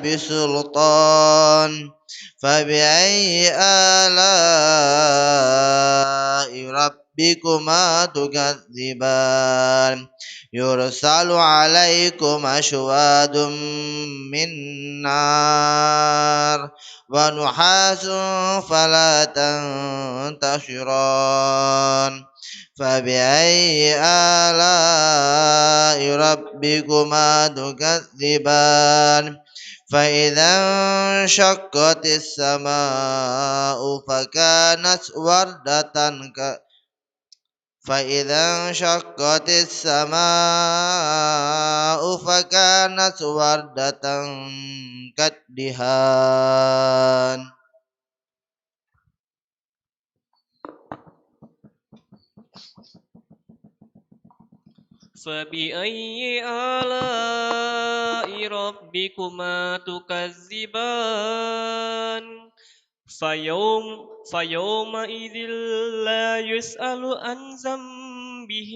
بسلطان فبأي آلاء ربكما تكذبان يرسل عليكم أشواظ من نار ونحاس فلا تنتصران فبأي آلاء ربكما تكذبان فإذا انشقت السماء فكانت وردة فإذا انشقت السماء فكانت وردة كالدهان فبأي آلاء ربكما تكذبان فيومئذ لا يسأل عن ذنبه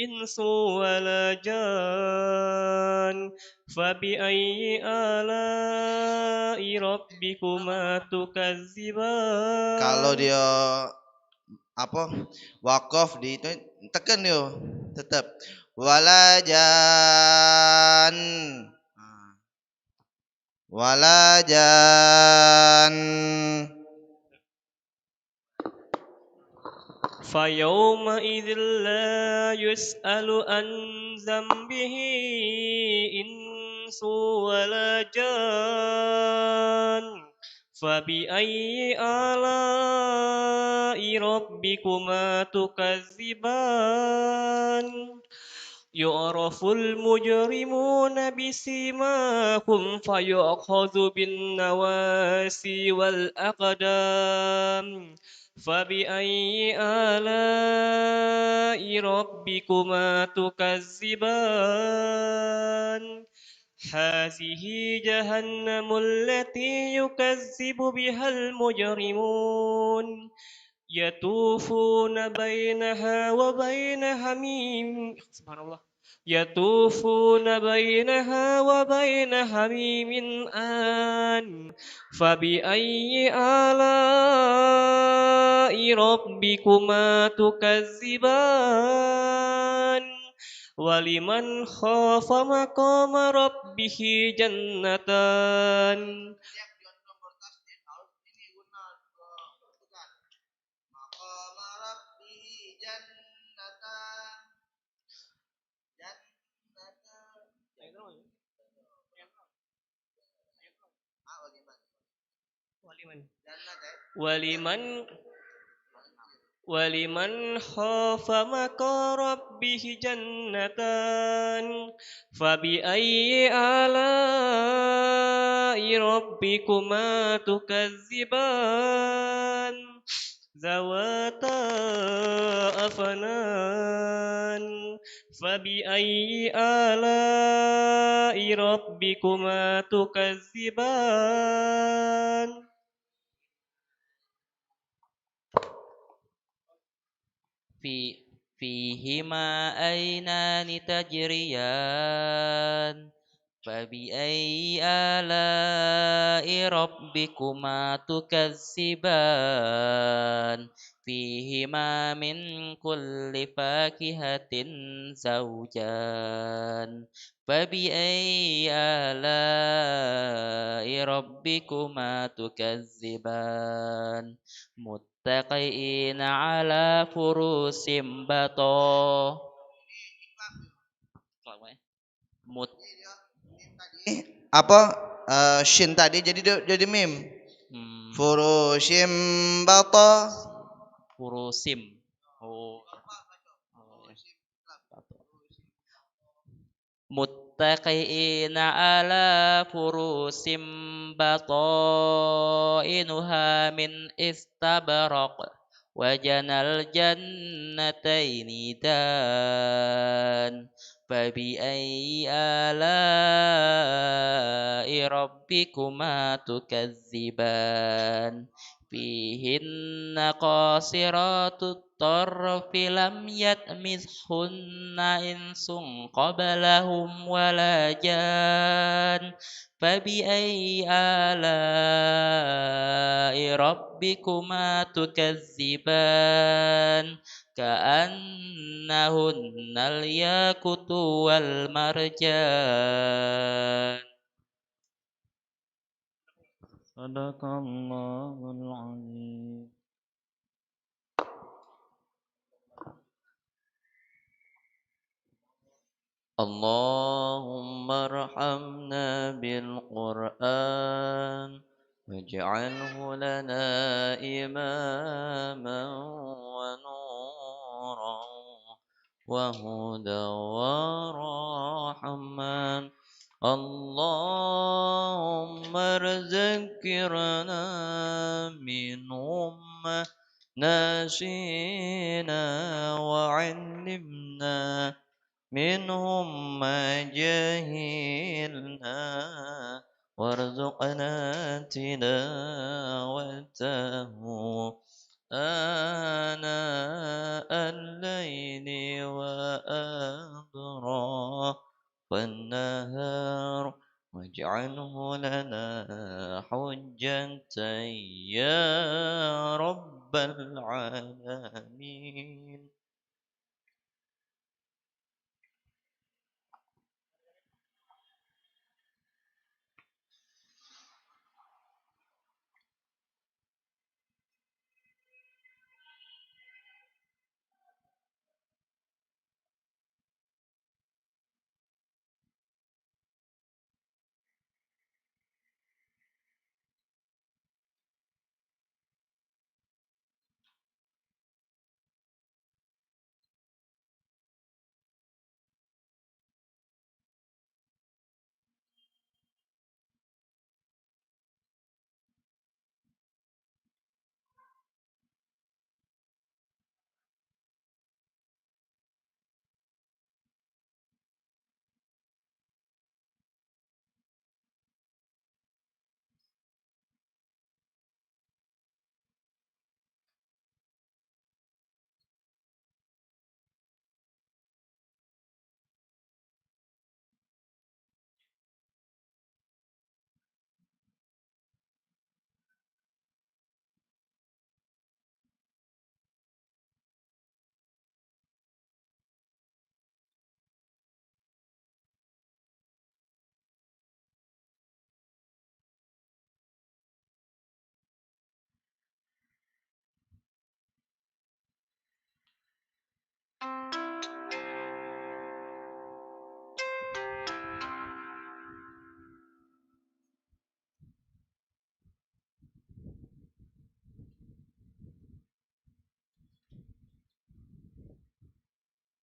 إنس ولا جان فبأي آلاء ربكما تكذبان. Kalau dia wakaf di itu tekan yo tetap walajan فيومئذ لا يسأل عن ذنبه إنس ولا جان فبأي آلاء ربكما تكذبان يعرف المجرمون بسيماهم فيؤخذ بالنواسي والأقدام فبأي آلاء ربكما تكذبان هذه جهنم التي يكذب بها المجرمون يطوفون بينها وبين حميم سبحان الله يطوفون بينها وبين حميم آن فبأي آلاء ربكما تكذبان ولمن خاف مقام ربه جنتان ولمن خاف مقام ربه جنتان فبأي آلاء ربكما تكذبان ذواتا أفنان فبأي آلاء ربكما تكذبان فيهما عينان تجريان فبأي آلاء ربكما تكذبان فيهما من كل فاكهة زوجان فبأي آلاء ربكما تكذبان متكئين على فرش shin tadi jadi mim furushim bata furusim muttaqiina ala furusim batainuha min istabraq wajanal jannataini dan fabi'ayyi ala'i rabbikuma tukadziban fihinna qasiratut tarfi lam yatmithunna insun qablahum wala jan فبأي آلاء ربكما تكذبان كأنهن الياقوت والمرجان صدق الله العظيم اللهم ارحمنا بالقرآن واجعله لنا إماما ونورا وهدى ورحمة اللهم ارزقنا منهم نسينا وعلمنا منهم ما جهلنا وارزقنا تلاوته آناء الليل وأطراف النهار واجعله لنا حجة يا رب العالمين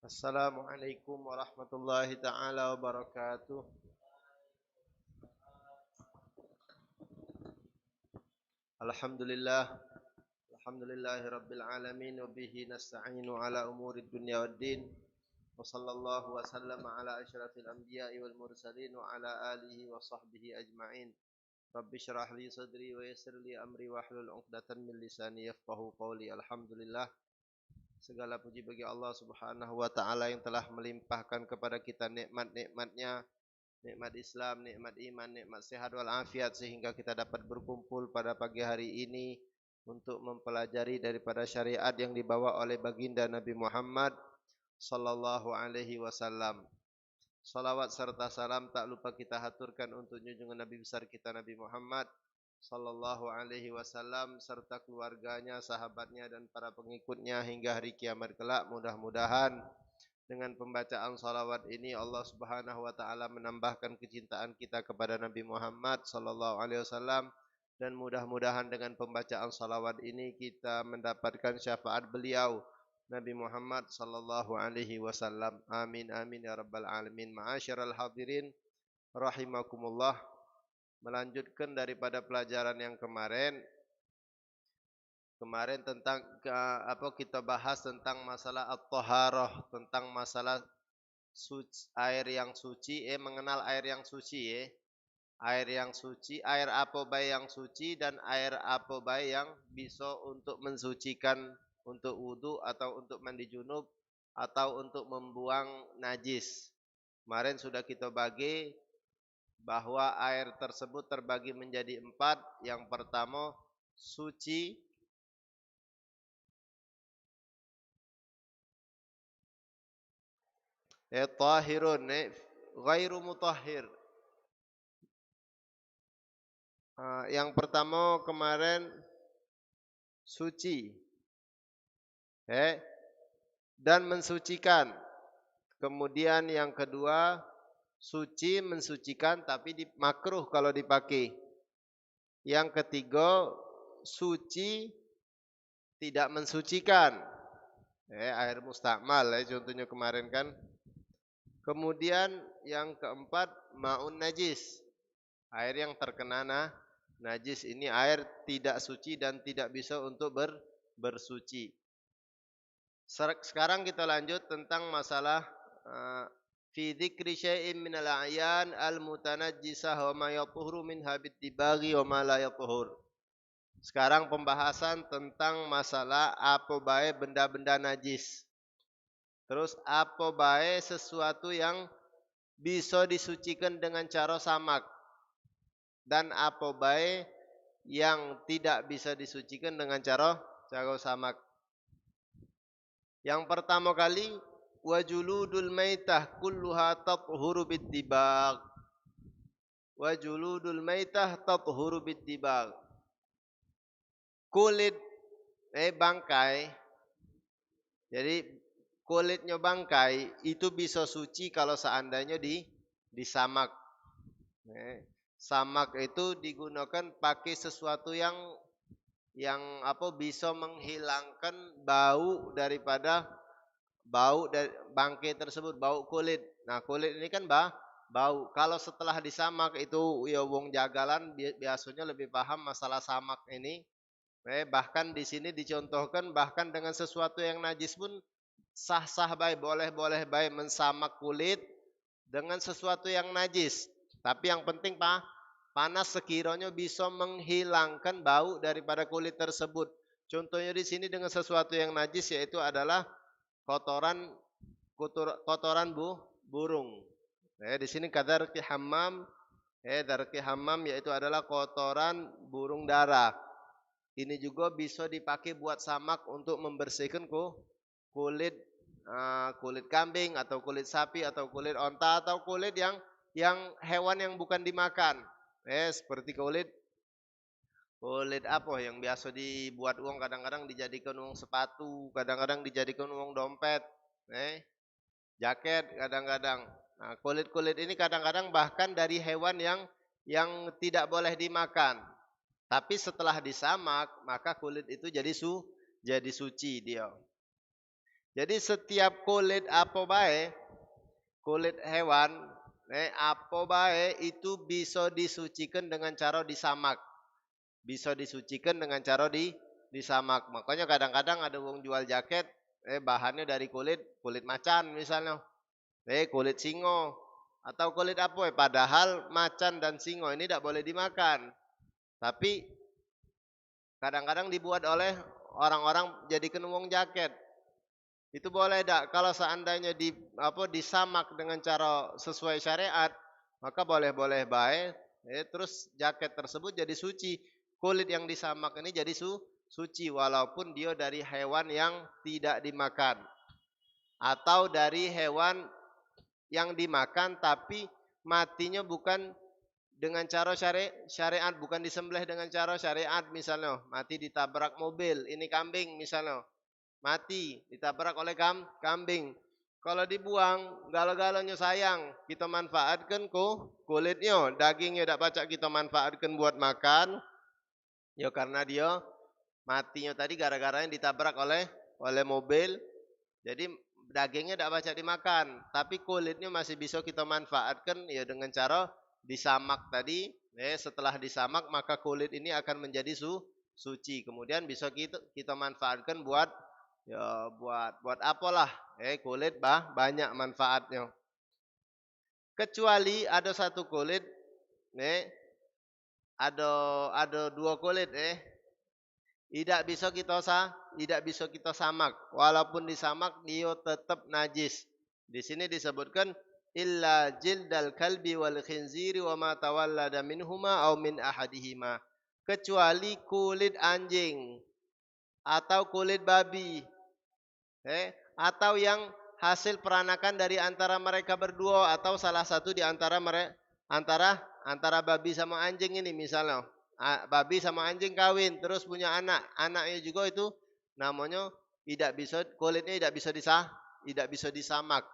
Assalamualaikum warahmatullahi taala wabarakatuh. Alhamdulillah, alhamdulillahirabbil alamin wa bihi nasta'inu ala umurid dunya waddin. Wa sallallahu wa sallama ala asyrafil anbiya'i wal mursalin wa ala alihi wa sahbihi ajma'in. Rabbi syrah li sadri wa yassir li amri wa hlul 'uqdatam min lisani yafqahu qawli. Alhamdulillah, segala puji bagi Allah Subhanahu wa taala yang telah melimpahkan kepada kita nikmat-nikmatnya, nikmat Islam, nikmat iman, nikmat sehat wal afiat, sehingga kita dapat berkumpul pada pagi hari ini untuk mempelajari daripada syariat yang dibawa oleh baginda Nabi Muhammad sallallahu alaihi wasallam. Salawat serta salam tak lupa kita haturkan untuk junjungan Nabi besar kita Nabi Muhammad sallallahu alaihi wasallam serta keluarganya, sahabatnya dan para pengikutnya hingga hari kiamat kelak. Mudah-mudahan dengan pembacaan salawat ini Allah Subhanahu wa taala menambahkan kecintaan kita kepada Nabi Muhammad sallallahu alaihi wasallam, dan mudah-mudahan dengan pembacaan salawat ini kita mendapatkan syafaat beliau Nabi Muhammad sallallahu alaihi wasallam. Amin amin ya rabbal alamin. Ma'asyiral hadirin rahimakumullah. Melanjutkan daripada pelajaran yang kemarin tentang kita bahas tentang masalah at-taharah, tentang masalah air yang suci, mengenal air yang suci, air yang suci, air apa baik yang suci dan air apa baik yang bisa untuk mensucikan, untuk wudu atau untuk mandi junub atau untuk membuang najis. Kemarin sudah kita bagi bahwa air tersebut terbagi menjadi 4. Yang pertama suci, tahirun, ghairu mutahhir. Yang pertama kemarin suci, dan mensucikan. Kemudian yang kedua suci mensucikan tapi makruh kalau dipakai. Yang ketiga suci tidak mensucikan, air mustakmal contohnya kemarin kan. Kemudian yang keempat maun najis, air yang terkena najis. Ini air tidak suci dan tidak bisa untuk bersuci. Sekarang kita lanjut tentang masalah fi dzikri syai'in minal a'yan al-mutanajjisah wa ma yatuhuru minha bittibaghi wa ma la yatuhur. Sekarang pembahasan tentang masalah apa bae benda-benda najis. Terus apa bae sesuatu yang bisa disucikan dengan cara samak, dan apa bae yang tidak bisa disucikan dengan cara samak. Yang pertama kali wajuludul maitah kulluha tathuru bittibag. Wajuludul maitah tathuru bittibag. Kulit bangkai. Jadi kulitnya bangkai itu bisa suci kalau seandainya disamak. Samak itu digunakan pakai sesuatu yang bisa menghilangkan bau daripada dari bangkai tersebut, bau kulit. Nah, kulit ini kan bau. Kalau setelah disamak itu ya wong jagalan biasanya lebih paham masalah samak ini. Bahkan di sini dicontohkan bahkan dengan sesuatu yang najis pun sah-sah baik, boleh-boleh baik mensamak kulit dengan sesuatu yang najis. Tapi yang penting panas sekiranya bisa menghilangkan bau daripada kulit tersebut. Contohnya di sini dengan sesuatu yang najis yaitu adalah kotoran burung. Di sini kadarki hammam, darki hammam yaitu adalah kotoran burung dara. Ini juga bisa dipakai buat samak untuk membersihkan kulit kambing atau kulit sapi atau kulit onta atau kulit yang hewan yang bukan dimakan. Seperti kulit apa yang biasa dibuat uang, kadang-kadang dijadikan uang sepatu, kadang-kadang dijadikan uang dompet, jaket kadang-kadang. Nah, kulit-kulit ini kadang-kadang bahkan dari hewan yang tidak boleh dimakan. Tapi setelah disamak, maka kulit itu jadi suci dia. Jadi setiap kulit apa baik, kulit hewan, apa baik itu bisa disucikan dengan cara disamak. Bisa disucikan dengan cara disamak. Makanya kadang-kadang ada wong jual jaket, bahannya dari kulit macan misalnya. Kulit singo atau kulit apa padahal macan dan singo ini tidak boleh dimakan. Tapi kadang-kadang dibuat oleh orang-orang jadikan wong jaket. Itu boleh tak? Kalau seandainya disamak dengan cara sesuai syariat, maka boleh-boleh baik. Terus jaket tersebut jadi suci. Kulit yang disamak ini jadi suci walaupun dia dari hewan yang tidak dimakan. Atau dari hewan yang dimakan tapi matinya bukan dengan cara syariat, bukan disembelih dengan cara syariat. Misalnya mati ditabrak mobil, ini kambing misalnya. Mati ditabrak oleh kambing. Kalau dibuang, galo-galonya sayang, kita manfaatkan kulitnya, dagingnya tidak pacak kita manfaatkan buat makan. Ya karena dia matinya tadi gara-gara yang ditabrak oleh mobil. Jadi dagingnya tidak pacak dimakan, tapi kulitnya masih bisa kita manfaatkan ya dengan cara disamak tadi. Setelah disamak maka kulit ini akan menjadi suci. Kemudian bisa kita manfaatkan buat apalah, kulit banyak manfaatnya. Kecuali ada satu kulit, ada dua kulit, tidak bisa kita samak. Walaupun disamak dia tetap najis. Di sini disebutkan illa jildal kalbi wal khinziri wa ma tawallada minhuma aw min ahadihima. Kecuali kulit anjing atau kulit babi. Atau yang hasil peranakan dari antara mereka berdua atau salah satu di antara antara babi sama anjing ini misalnya. Babi sama anjing kawin terus punya anak. Anaknya juga itu namanya kulitnya tidak bisa disamak.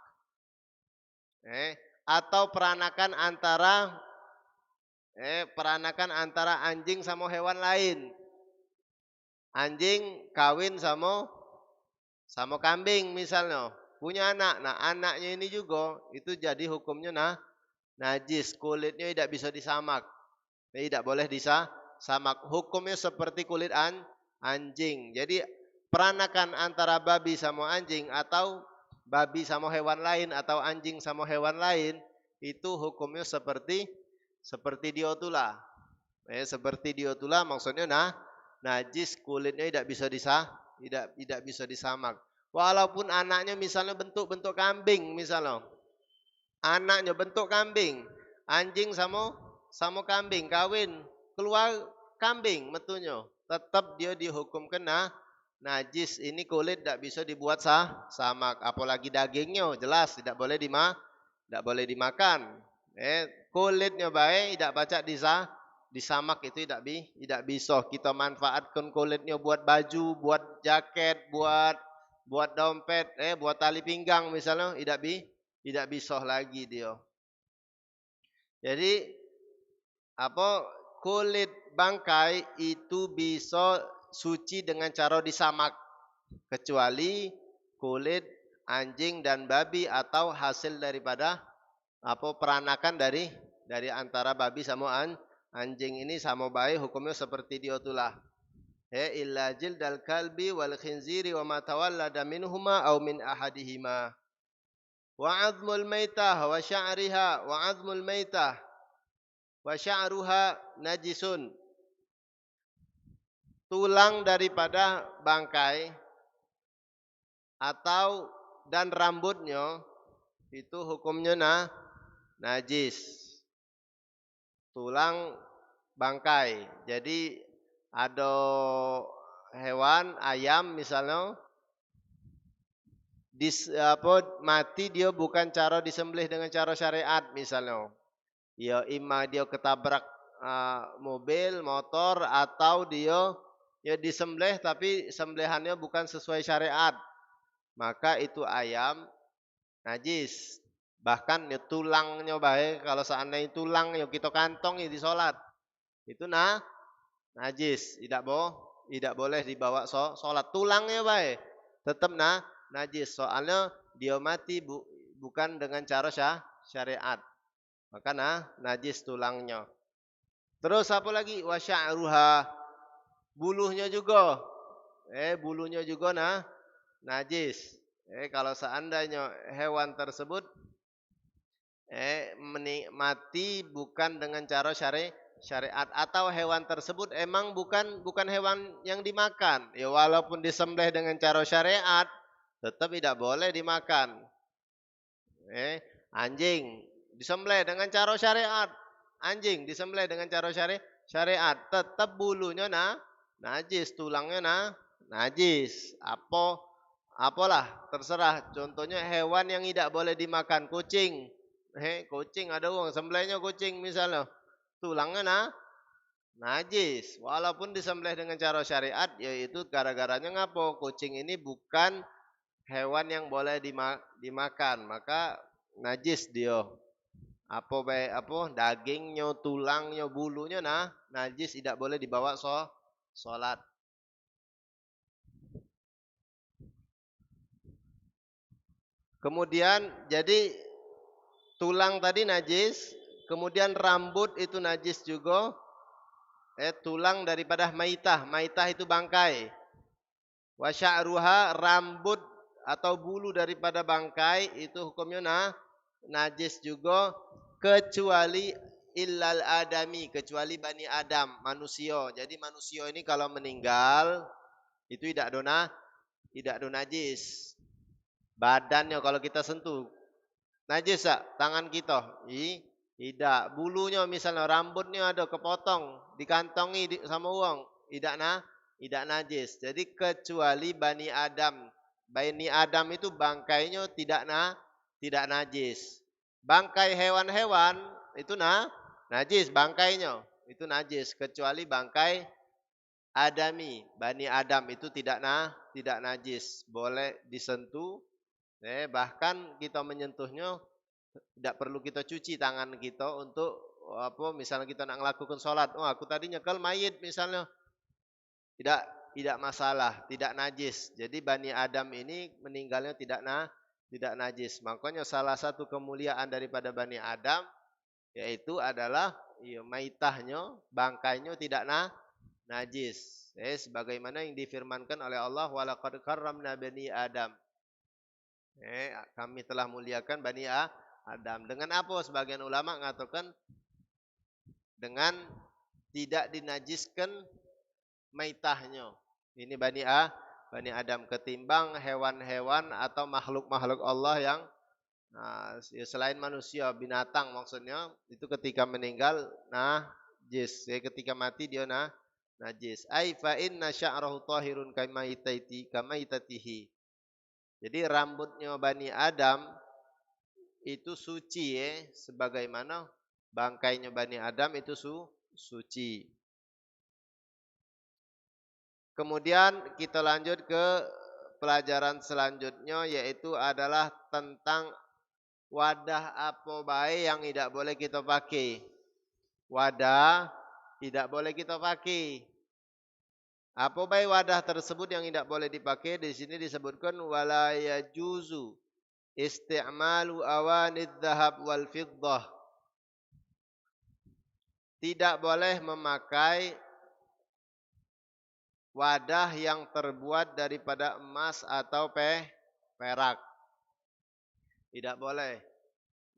Atau peranakan antara anjing sama hewan lain. Anjing kawin sama kambing misalnya, punya anak. Nah, anaknya ini juga itu jadi hukumnya najis, kulitnya tidak bisa disamak. Tidak boleh disamak. Hukumnya seperti kulit anjing. Jadi peranakan antara babi sama anjing atau babi sama hewan lain atau anjing sama hewan lain itu hukumnya seperti diotula. Seperti diotula maksudnya najis, kulitnya tidak bisa disamak. Walaupun anaknya misalnya bentuk kambing misalnya. Anaknya bentuk kambing, anjing sama kambing kawin, keluar kambing metunya. Tetap dia dihukumkan najis. Ini kulit tidak bisa dibuat samak, apalagi dagingnya jelas tidak boleh dimakan. Kulitnya baik tidak pacak disamak itu tidak bisa. Kita manfaatkan kulitnya buat baju, buat jaket, buat dompet, buat tali pinggang misalnya tidak bisa lagi dia. Jadi kulit bangkai itu bisa suci dengan cara disamak kecuali kulit anjing dan babi atau hasil daripada peranakan dari antara babi sama anjing ini sama baik hukumnya seperti diotulah. Illa jildal kalbi wal khinziri wa ma tawallada minhuma aw min ahadihima. Wa 'azmul maitah wa sya'riha wa 'azmul maitah wa sya'ruha najisun. Tulang daripada bangkai dan rambutnya itu hukumnya najis. Tulang bangkai. Jadi ada hewan ayam misalnya mati dia bukan cara disembelih dengan cara syariat misalnya. Ya imma dia ketabrak mobil, motor atau dia disembelih tapi sembelihannya bukan sesuai syariat. Maka itu ayam najis. Bahkan tulangnya baik kalau seandainya tulang kita kantong di salat. Itu najis, tidak boleh dibawa salat. Tulangnya baik tetap najis. Soalnya dia mati bukan dengan cara syariat. Maka najis tulangnya. Terus apa lagi? Wa sya'ruha. Bulunya juga. Bulunya juga najis. Kalau seandainya hewan tersebut mati bukan dengan cara syariat atau hewan tersebut emang bukan hewan yang dimakan. Ya walaupun disembelih dengan cara syariat tetap tidak boleh dimakan. Anjing disembelih dengan cara syariat. Anjing disembelih dengan cara syariat. Tetap bulunya najis, tulangnya najis. Apalah terserah. Contohnya hewan yang tidak boleh dimakan, kucing. Kucing ada orang sembelihnya kucing misalnya. Tulangnya najis. Walaupun disembelih dengan cara syariat, yaitu gara-garanya ngapo? Kucing ini bukan hewan yang boleh dimakan, maka najis dia. Dagingnya, tulangnya, bulunya najis, tidak boleh dibawa salat. Kemudian jadi tulang tadi najis, kemudian rambut itu najis juga. Tulang daripada maitah itu bangkai. Wa sya'ruha, rambut atau bulu daripada bangkai itu hukumnya najis juga kecuali illal adami, kecuali bani Adam, manusia. Jadi manusia ini kalau meninggal itu tidak ada najis. Badannya kalau kita sentuh Najis tak tangan kita? Tidak. Bulunya misalnya rambutnya ada kepotong, dikantongi sama uang, tidak najis. Jadi kecuali Bani Adam. Bani Adam itu bangkainya tidak najis. Bangkai hewan-hewan itu najis bangkainya. Itu najis kecuali bangkai Adami. Bani Adam itu tidak najis, boleh disentuh. Bahkan kita menyentuhnya tidak perlu kita cuci tangan kita untuk misalnya kita nak melakukan sholat. Oh, aku tadi nyekel mayit misalnya. Tidak masalah, tidak najis. Jadi Bani Adam ini meninggalnya tidak najis. Makanya salah satu kemuliaan daripada Bani Adam yaitu adalah maitahnya, bangkainya tidak najis. Sebagaimana yang difirmankan oleh Allah, walaqad karramna bani Adam. Kami telah muliakan Bani Adam. Dengan apa? Sebagian ulama mengatakan dengan tidak dinajiskan maitahnya. Ini Bani Adam ketimbang hewan-hewan atau makhluk-makhluk Allah yang selain manusia, binatang maksudnya, itu ketika meninggal najis. Ketika mati dia najis. Ai fa inna sya'rahu tahirun kamaitatihi. Jadi rambutnya Bani Adam itu suci sebagaimana bangkainya Bani Adam itu suci. Kemudian kita lanjut ke pelajaran selanjutnya yaitu adalah tentang wadah apa baik yang tidak boleh kita pakai. Wadah tidak boleh kita pakai. Apa baik wadah tersebut yang tidak boleh dipakai? Di sini disebutkan wala yajuzu isti'malu awanid dhahab wal fiddah. Tidak boleh memakai wadah yang terbuat daripada emas atau perak. Tidak boleh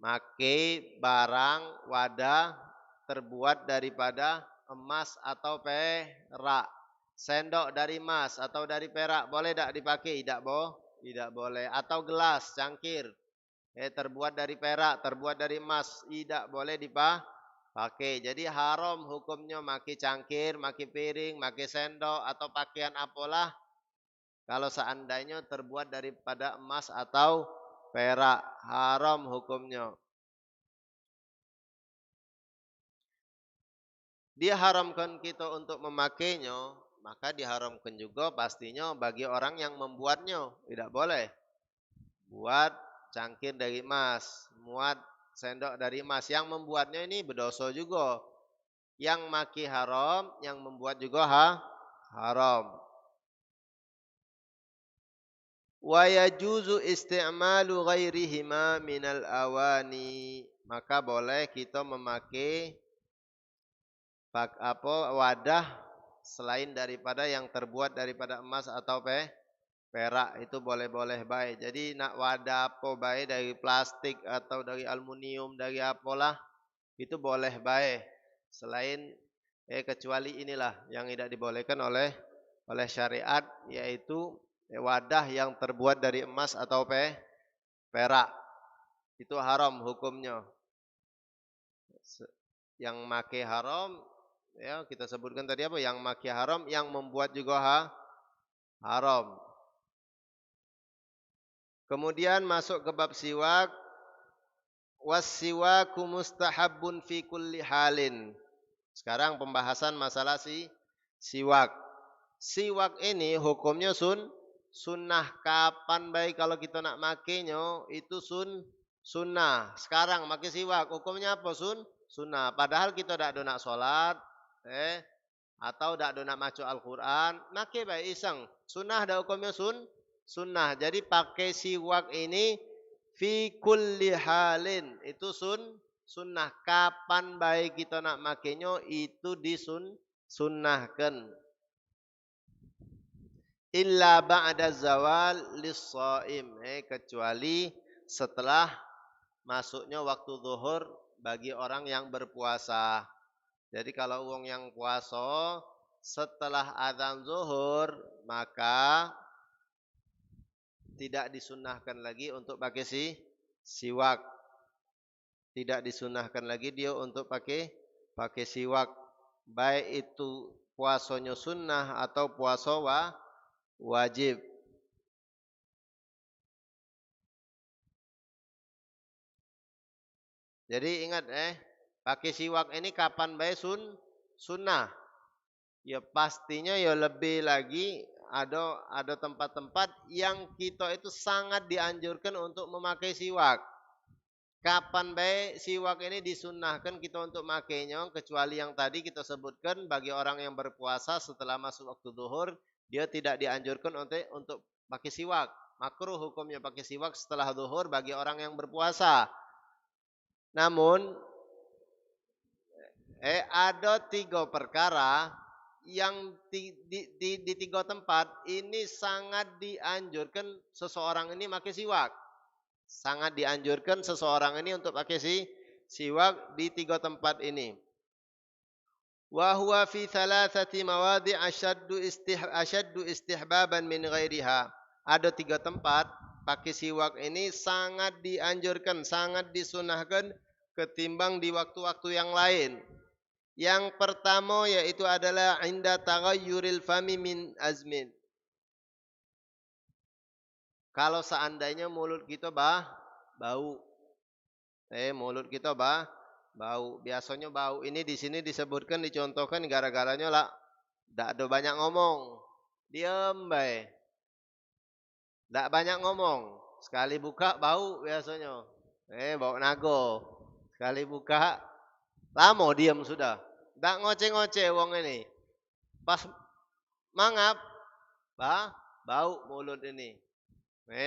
pakai barang wadah terbuat daripada emas atau perak. Sendok dari emas atau dari perak boleh tak dipakai? Tidak boleh. Atau gelas, cangkir terbuat dari perak, terbuat dari emas, tidak boleh dipakai. Jadi haram hukumnya pakai cangkir, pakai piring, pakai sendok atau pakaian apalah kalau seandainya terbuat daripada emas atau perak, haram hukumnya. Dia haramkan kita untuk memakainya, maka diharamkan juga pastinya bagi orang yang membuatnya. Tidak boleh buat cangkir dari emas, buat sendok dari emas. Yang membuatnya ini berdosa juga. Yang maki haram, yang membuat juga haram. Wa yajuzu isti'malu ghairihima minal awani. Maka boleh kita memakai wadah selain daripada yang terbuat daripada emas atau perak, itu boleh-boleh baik. Jadi nak wadah apa baik dari plastik atau dari aluminium, dari apalah itu boleh baik. Selain kecuali inilah yang tidak dibolehkan oleh syariat, yaitu wadah yang terbuat dari emas atau perak. Itu haram hukumnya. Yang make haram kita sebutkan tadi apa? Yang make haram, yang membuat juga haram. Kemudian masuk ke bab siwak. Was-siwaku mustahabbun fi kulli halin. Sekarang pembahasan masalah siwak. Siwak ini hukumnya sunnah. Kapan baik kalau kita nak makainya itu sunnah. Sekarang pakai siwak hukumnya apa? Sunnah. Padahal kita tidak nak solat atau tidak nak maca Al-Quran, pakai baik iseng. Sunnah ada hukumnya sunnah. Jadi pakai siwak ini fi kulli halin itu sunnah. Kapan baik kita nak makainya itu disunnahkan. Illa ba'da zawal lis-shaim, kecuali setelah masuknya waktu zuhur bagi orang yang berpuasa. Jadi kalau orang yang puasa setelah azan zuhur maka tidak disunnahkan lagi untuk pakai siwak. tidak disunahkan lagi dia untuk pakai siwak, baik itu puasanya sunnah atau puasa wajib. Jadi ingat pakai siwak ini kapan baik sunnah. Ya pastinya ya lebih lagi ada tempat-tempat yang kita itu sangat dianjurkan untuk memakai siwak. Kapan baik siwak ini disunnahkan kita untuk makainya, kecuali yang tadi kita sebutkan bagi orang yang berpuasa setelah masuk waktu zuhur, dia tidak dianjurkan untuk pakai siwak. Makruh hukumnya pakai siwak setelah zuhur bagi orang yang berpuasa. Namun ada 3 perkara yang di 3 tempat ini sangat dianjurkan seseorang ini pakai siwak. Sangat dianjurkan seseorang ini untuk pakai siwak di 3 tempat ini. Wa huwa fi thalathati mawadhi' ashaddu istihbaban min ghairiha. Ada 3 tempat pakai siwak ini sangat dianjurkan, sangat disunahkan ketimbang di waktu-waktu yang lain. Yang pertama yaitu adalah inda taghayyuril fami min azmin. Kalau seandainya mulut kita bau. Mulut kita bau. Biasanya bau ini di sini disebutkan, dicontohkan gara-garanya lah ndak ada banyak ngomong. Diam bae. Ndak banyak ngomong. Sekali buka bau biasanya. Bau nago. Sekali buka lama diam sudah. Ndak ngoceh-ngoceh wong ini. Pas mangap bau mulut ini.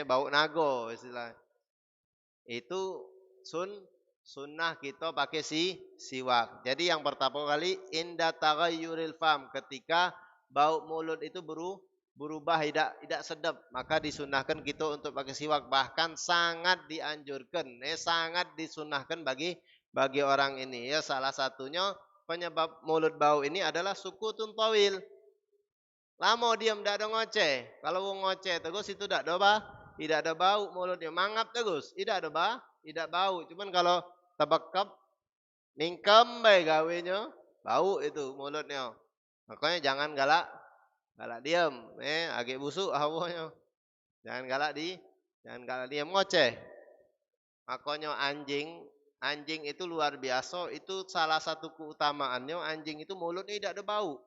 Bau nago istilah. Itu sunnah kita pakai siwak. Jadi yang pertama kali inda taghayyuril fam, ketika bau mulut itu berubah tidak sedap, maka disunahkan kita untuk pakai siwak. Bahkan sangat dianjurkan, sangat disunahkan bagi orang ini. Ya, salah satunya penyebab mulut bau ini adalah sukutun tawil. Lama diam, tidak ada ngoceh. Kalau ngoceh terus itu tidak ada bau mulutnya. Mangap terus, tidak bau. Cuman kalau tabakap, mingkem baik gawenya, bau itu mulutnya. Makanya jangan galak diam. Agak busuk hawanya. Jangan galak diam, ngoceh. Makanya anjing itu luar biasa. Itu salah satu keutamaannya, anjing itu mulutnya tidak ada bau.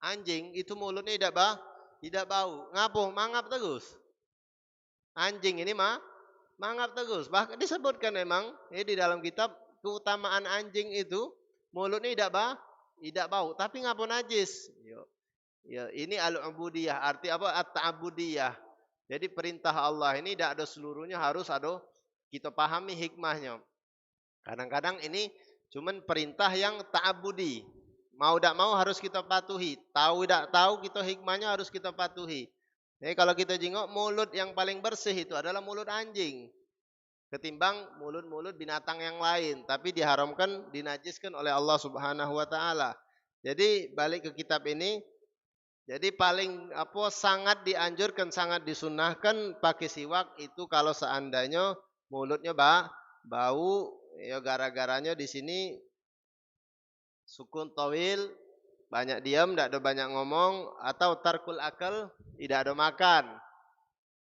Anjing itu mulutnya tidak bau. Ngapo? Mangap terus. Anjing ini mangap terus. Bahkan disebutkan memang di dalam kitab keutamaan anjing itu mulutnya tidak bau. Tapi ngapo najis? Ya, ini al-ubudiyah. Arti apa? At-ta'budiyah. Jadi perintah Allah ini tidak ada seluruhnya, harus ada kita pahami hikmahnya. Kadang-kadang ini cuman perintah yang ta'budi. Mau tidak mau harus kita patuhi. Tahu tidak tahu kita hikmahnya harus kita patuhi. Kalau kita jengok mulut yang paling bersih itu adalah mulut anjing. Ketimbang mulut-mulut binatang yang lain. Tapi diharamkan, dinajiskan oleh Allah Subhanahu wa taala. Jadi balik ke kitab ini. Jadi paling sangat dianjurkan, sangat disunahkan pakai siwak itu kalau seandainya mulutnya bau. Ya gara-garanya di sini sukun tawil, banyak diam, tidak ada banyak ngomong, atau tarkul akal, tidak ada makan.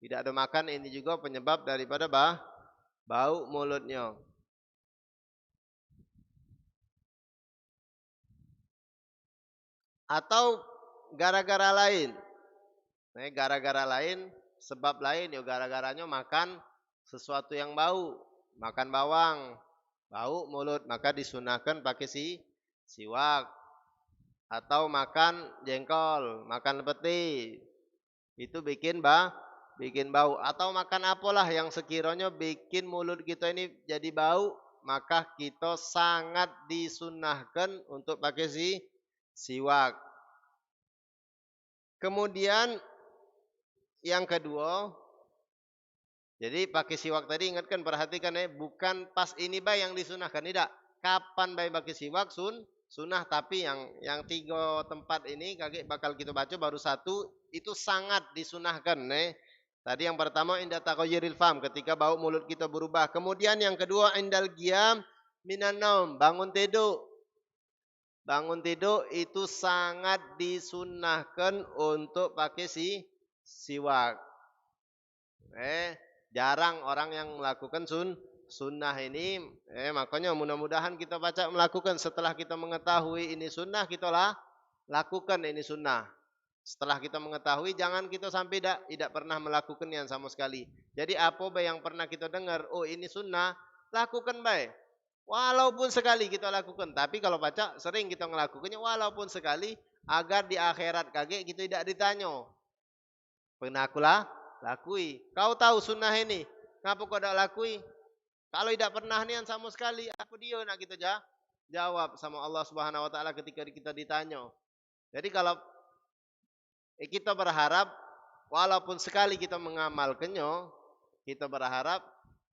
Tidak ada makan ini juga penyebab daripada bau mulutnya. Atau gara-gara lain. Gara-gara lain, sebab lain, ya gara-garanya makan sesuatu yang bau. Makan bawang, bau mulut, maka disunahkan pakai siwak. Atau makan jengkol, makan peti, itu bikin bau. Atau makan apalah yang sekiranya bikin mulut kita ini jadi bau, maka kita sangat disunahkan untuk pakai siwak. Kemudian yang kedua, jadi pakai siwak tadi ingatkan, perhatikan bukan pas ini yang disunahkan, tidak. Kapan pakai siwak sunnah, tapi yang 3 tempat ini kakek bakal kita baca baru 1 itu sangat disunahkan Tadi yang pertama inda taghayyuril fam, ketika bau mulut kita berubah. Kemudian yang kedua indal qiyam minan naum, bangun tidur. Bangun tidur itu sangat disunnahkan untuk pakai siwak. Jarang orang yang melakukan sunnah ini. Makanya mudah-mudahan kita baca melakukan setelah kita mengetahui ini sunnah, kita lakukan ini sunnah. Setelah kita mengetahui, jangan kita sampai tidak pernah melakukan yang sama sekali. Jadi apa yang pernah kita dengar, oh ini sunnah, lakukan baik. Walaupun sekali kita lakukan. Tapi kalau baca sering kita melakukannya walaupun sekali, agar di akhirat kaget kita tidak ditanya. Pernah aku lakui. Kau tahu sunnah ini, kenapa kau tidak lakui? Kalau tidak pernah nian sama sekali, apa dia nak kita jawab sama Allah Subhanahu Wa Taala ketika kita ditanya. Jadi kalau kita berharap walaupun sekali kita mengamalkannya, kita berharap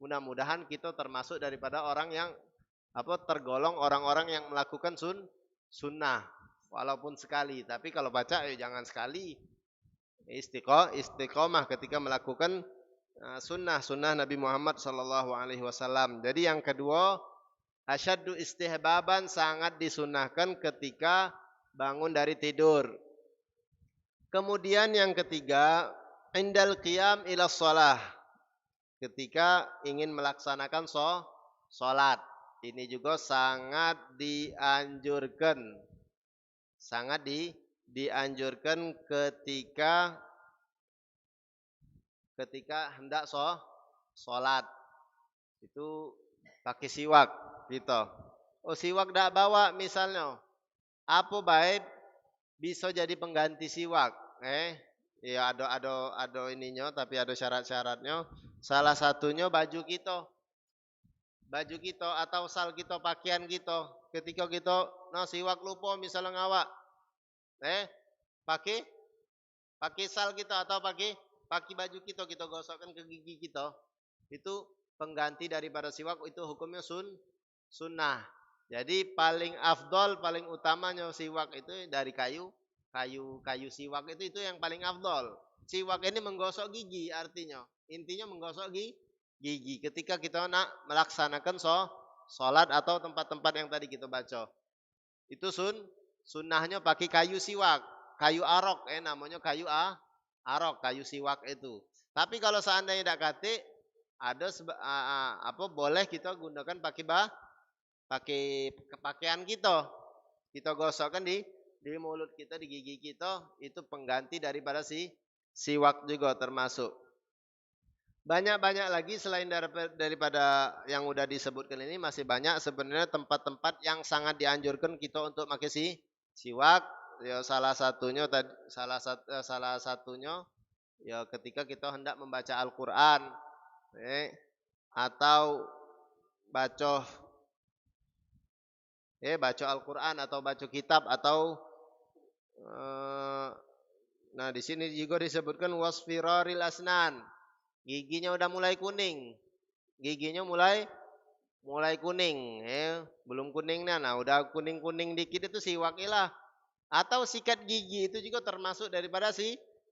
mudah-mudahan kita termasuk daripada orang yang tergolong orang-orang yang melakukan sunnah walaupun sekali. Tapi kalau baca jangan sekali. Istiqomah ketika melakukan sunnah Nabi Muhammad sallallahu alaihi wasallam. Jadi yang kedua, asyaddu istihbaban, sangat disunnahkan ketika bangun dari tidur. Kemudian yang ketiga, indal qiyam ila shalah, ketika ingin melaksanakan salat. Ini juga sangat dianjurkan. Sangat dianjurkan ketika hendak salat. Itu pakai siwak gitu. Oh, siwak tidak bawa misalnya. Apa baik bisa jadi pengganti siwak. Ya ada ininya, tapi ada syarat-syaratnya. Salah satunya baju kita atau sal kita, pakaian kita. Ketika kita siwak lupa misalnya ngawak, pakai sal kita atau pakai baju kita gosokkan ke gigi kita. Itu pengganti daripada siwak, itu hukumnya sunnah. Jadi paling afdol, paling utamanya siwak itu dari kayu siwak itu yang paling afdol. Siwak ini menggosok gigi, artinya intinya menggosok gigi ketika kita nak melaksanakan salat atau tempat-tempat yang tadi kita baca. Itu sunnahnya pakai kayu siwak, kayu arok, namanya kayu arok, kayu siwak itu. Tapi kalau seandainya tidak kate, ada boleh kita gunakan pakai pakaian kita gosokkan di mulut kita, di gigi kita, itu pengganti daripada siwak juga termasuk. Banyak lagi selain daripada yang udah disebutkan ini, masih banyak sebenarnya tempat-tempat yang sangat dianjurkan kita untuk pakai siwak. Ya salah satunya ya ketika kita hendak membaca Al-Qur'an, atau baca Al-Qur'an atau baca kitab atau di sini juga disebutkan wasfiraril asnan. Giginya udah mulai kuning. Giginya mulai kuning, belum kuningnya. Udah kuning-kuning dikit itu siwakilah. Atau sikat gigi itu juga termasuk daripada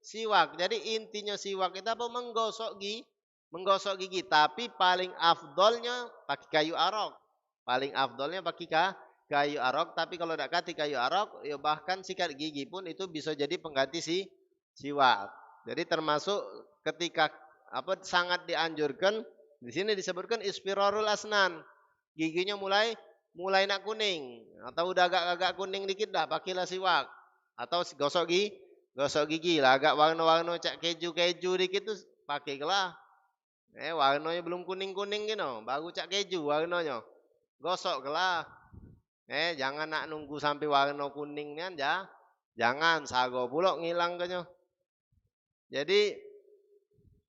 siwak. Jadi intinya siwak itu apa? Menggosok gigi. Tapi paling afdolnya pakai kayu arok. Paling afdolnya pakai kayu arok. Tapi kalau tidak pakai kayu arok, ya bahkan sikat gigi pun itu bisa jadi pengganti siwak. Jadi termasuk ketika sangat dianjurkan. Di sini disebutkan isfirarul asnan. Giginya mulai nak kuning, atau udah agak kuning dikit dah, pakailah siwak. Atau gosok gigi lah, agak warna-warna cak keju dikit tuh pakailah. Warnanya belum kuning-kuning gitu, baru cak keju warnanya. Gosoklah. Jangan nak nunggu sampai warna kuningnya jangan, sago pula ngilang kanyo. Jadi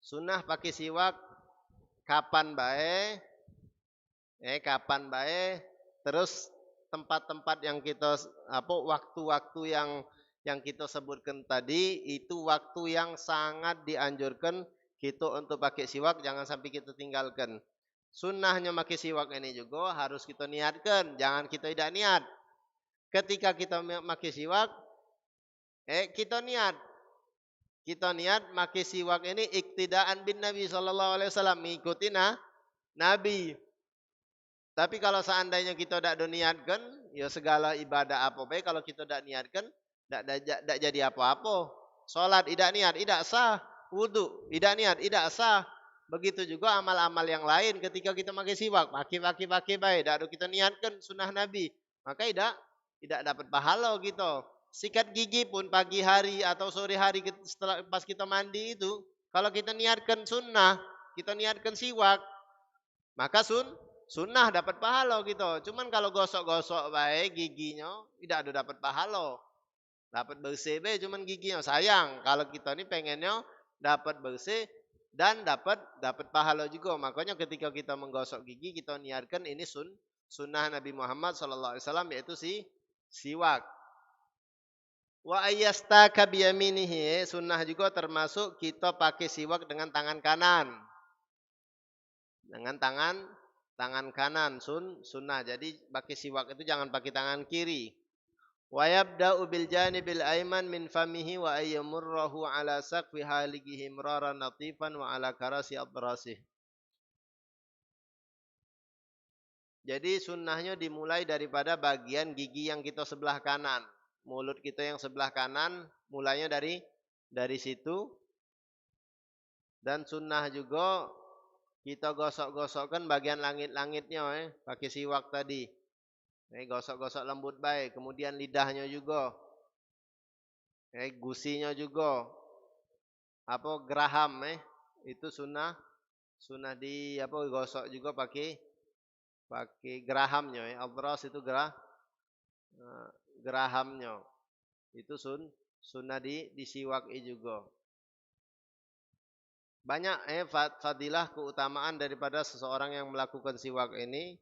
sunnah pakai siwak kapan bae, terus tempat-tempat yang kita waktu-waktu yang kita sebutkan tadi, itu waktu yang sangat dianjurkan kita untuk pakai siwak, jangan sampai kita tinggalkan. Sunnahnya pakai siwak ini juga harus kita niatkan, jangan kita tidak niat. Ketika kita pakai siwak, kita niat Kita niat make siwak ini iktidaan bin Nabi sallallahu alaihi wasallam, mengikuti Nabi. Tapi kalau seandainya kita tidak niatkan, ya segala ibadah apa baik kalau kita tidak niatkan, tidak jadi apa-apa. Salat tidak niat, tidak sah. Wudu tidak niat, tidak sah. Begitu juga amal-amal yang lain ketika kita pakai siwak, pakai baik, tidak kita niatkan sunnah Nabi, maka tidak dapat pahala gitu. Sikat gigi pun pagi hari atau sore hari setelah pas kita mandi itu, kalau kita niatkan sunnah, kita niatkan siwak, maka sunnah dapat pahala gitu. Cuman kalau gosok-gosok baik giginya, tidak ada dapat pahala. Dapat bersih baik cuman giginya. Sayang kalau kita ini pengennya dapat bersih dan dapat pahala juga. Makanya ketika kita menggosok gigi, kita niatkan ini sunnah Nabi Muhammad SAW, yaitu siwak. Wa ayyastaka biyaminihi, sunnah juga termasuk kita pakai siwak dengan tangan kanan. Dengan tangan kanan sunnah. Jadi pakai siwak itu jangan pakai tangan kiri. Wa yabda'u bil janibil aiman min famihi wa ayyamurrahu ala saqfi halihi imraran latifan wa ala karasi adrasih. Jadi sunnahnya dimulai daripada bagian gigi yang kita sebelah kanan. Mulut kita yang sebelah kanan mulainya dari situ. Dan sunnah juga kita gosok-gosokkan bagian langit-langitnya pakai siwak tadi. Gosok-gosok lembut baik. Kemudian lidahnya juga. Gusinya juga. Geraham itu sunnah gosok juga pakai gerahamnya. Adras itu gerahamnya. Itu sunnah disiwak juga. Banyak fadilah keutamaan daripada seseorang yang melakukan siwak ini,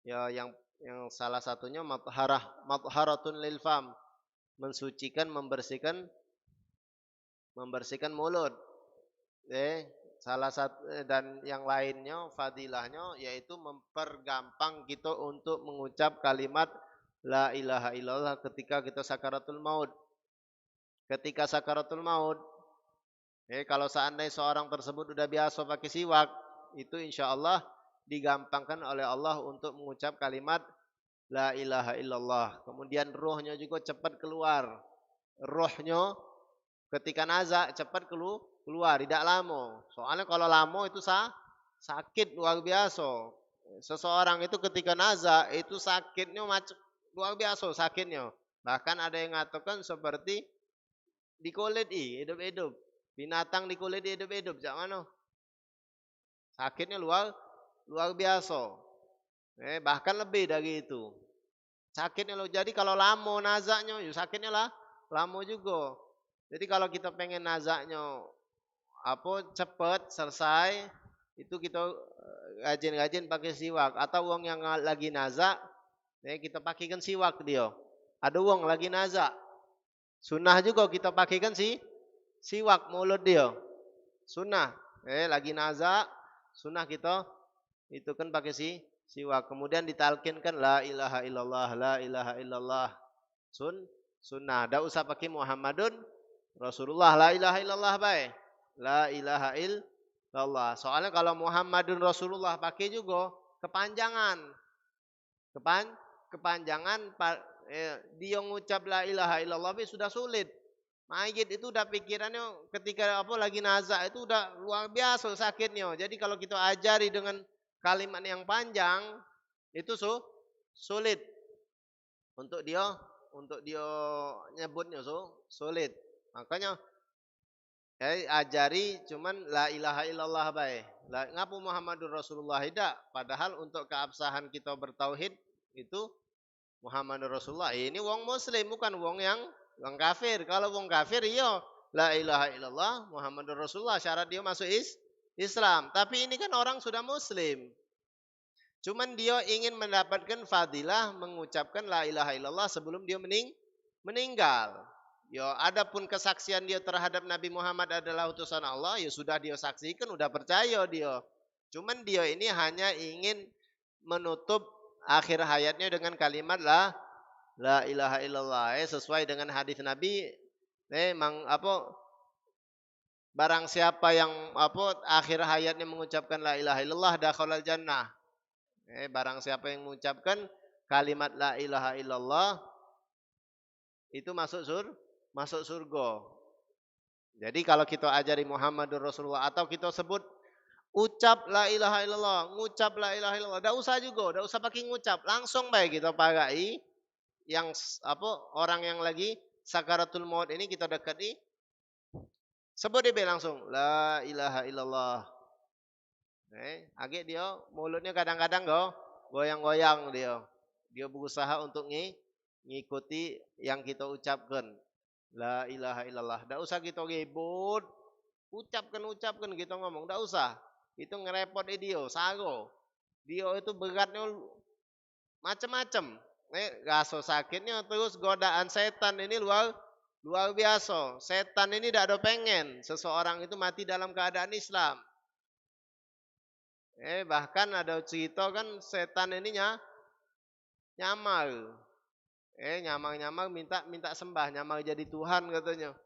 ya yang salah satunya matharatun lil fam, mensucikan, membersihkan mulut. Salah satu dan yang lainnya fadilahnya yaitu mempergampang kita untuk mengucap kalimat la ilaha illallah ketika kita sakaratul maut. Ketika sakaratul maut, kalau seandainya seorang tersebut sudah biasa pakai siwak, itu insya Allah digampangkan oleh Allah untuk mengucap kalimat la ilaha illallah. Kemudian rohnya juga cepat keluar. Rohnya ketika nazak cepat keluar, tidak lama. Soalnya kalau lama itu sakit luar biasa. Seseorang itu ketika nazak itu sakitnya luar biasa sakitnya. Bahkan ada yang mengatakan seperti dikulit hidup-hidup. Binatang dikulit hidup-hidup, jangan sakitnya luar biasa. Bahkan lebih dari itu. Sakitnya loh. Jadi kalau lama nazaknya, sakitnya lama juga. Jadi kalau kita pengen nazaknya cepat selesai, itu kita rajin-rajin pakai siwak. Atau uang yang lagi nazak, kita pakaikan siwak dia. Ada uang lagi nazak, sunnah juga kita pakaikan siwak mulut dia. Sunnah. Lagi nazak, sunnah kita itu kan pakai siwak. Kemudian ditalkinkan la ilaha illallah, la ilaha illallah. Sunnah. Tidak usah pakai Muhammadun Rasulullah, la ilaha illallah baik. La ilaha illallah. Soalnya kalau Muhammadun Rasulullah pakai juga kepanjangan. Kepanjangan dia ngucap la ilaha illallah sudah sulit. Mayit itu udah pikirannya ketika lagi nazak itu udah luar biasa sakitnya. Jadi kalau kita ajari dengan kalimat yang panjang itu sulit untuk dia nyebutnya sulit. Makanya ajari cuman la ilaha illallah baik. Ngapu Muhammadur Rasulullah tidak. Padahal untuk keabsahan kita bertauhid itu Muhammadur Rasulullah. Ini wong muslim bukan wong kafir. Kalau wong kafir iya la ilaha illallah Muhammadur Rasulullah, syarat dia masuk Islam. Tapi ini kan orang sudah muslim. Cuman dia ingin mendapatkan fadilah mengucapkan la ilaha illallah sebelum dia meninggal. Ya, adapun kesaksian dia terhadap Nabi Muhammad adalah utusan Allah, ya sudah dia saksikan, sudah percaya dia. Cuman dia ini hanya ingin menutup akhir hayatnya dengan kalimat la ilaha illallah, sesuai dengan hadis Nabi. Barang siapa yang akhir hayatnya mengucapkan la ilaha illallah dakhalal jannah. Barang siapa yang mengucapkan kalimat la ilaha illallah itu masuk surga. Jadi kalau kita ajari Muhammadur Rasulullah atau kita sebut ucap la ilaha illallah, ngucap la ilaha illallah, enggak usah juga, enggak usah pakai ngucap, langsung baik kita pakai yang orang yang lagi sakaratul maut ini kita dekati. Sebut dia langsung la ilaha illallah. Agak dia mulutnya kadang-kadang goyang-goyang dia. Dia berusaha untuk ngikuti yang kita ucapkan. La ilaha illallah. Enggak usah kita ribut. Ucapkan kita ngomong. Enggak usah. Itu ngerepot dia, sago. Dia itu beratnya macam-macam. Rasa sakitnya terus godaan setan ini luar biasa. Setan ini tidak ada pengen seseorang itu mati dalam keadaan Islam. Bahkan ada cerita kan setan ini nyamar. Nyamar minta sembah, nyamar jadi Tuhan katanya.